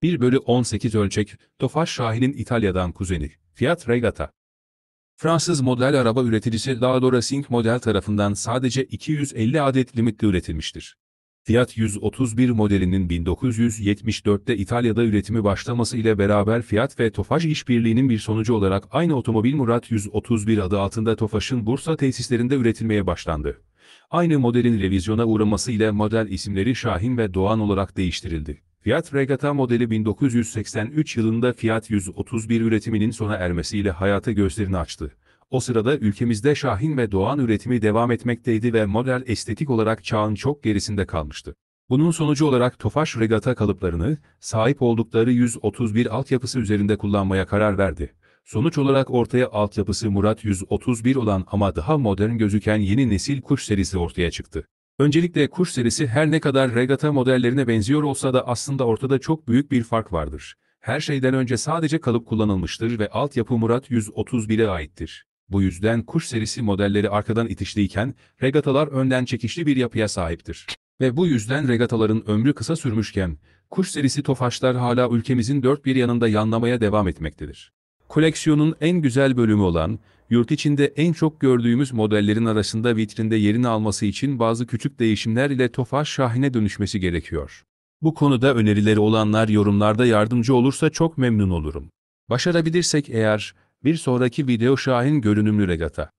1/18 ölçek, Tofaş Şahin'in İtalya'dan kuzeni, Fiat Regata. Fransız model araba üreticisi Daewoo Racing Model tarafından sadece 250 adet limitte üretilmiştir. Fiat 131 modelinin 1974'te İtalya'da üretimi başlaması ile beraber Fiat ve Tofaş işbirliğinin bir sonucu olarak aynı otomobil Murat 131 adı altında Tofaş'ın Bursa tesislerinde üretilmeye başlandı. Aynı modelin revizyona uğraması ile model isimleri Şahin ve Doğan olarak değiştirildi. Fiat Regata modeli 1983 yılında Fiat 131 üretiminin sona ermesiyle hayata gözlerini açtı. O sırada ülkemizde Şahin ve Doğan üretimi devam etmekteydi ve model estetik olarak çağın çok gerisinde kalmıştı. Bunun sonucu olarak Tofaş Regata kalıplarını, sahip oldukları 131 altyapısı üzerinde kullanmaya karar verdi. Sonuç olarak ortaya altyapısı Murat 131 olan ama daha modern gözüken yeni nesil Kuş serisi ortaya çıktı. Öncelikle Kuş serisi her ne kadar Regata modellerine benziyor olsa da aslında ortada çok büyük bir fark vardır. Her şeyden önce sadece kalıp kullanılmıştır ve altyapı Murat 131'e aittir. Bu yüzden Kuş serisi modelleri arkadan itişliyken, Regatalar önden çekişli bir yapıya sahiptir. Ve bu yüzden Regataların ömrü kısa sürmüşken, Kuş serisi Tofaşlar hala ülkemizin dört bir yanında yanlamaya devam etmektedir. Koleksiyonun en güzel bölümü olan, yurt içinde en çok gördüğümüz modellerin arasında vitrinde yerini alması için bazı küçük değişimler ile Tofaş Şahin'e dönüşmesi gerekiyor. Bu konuda önerileri olanlar yorumlarda yardımcı olursa çok memnun olurum. Başarabilirsek eğer, bir sonraki video Şahin görünümlü Regata.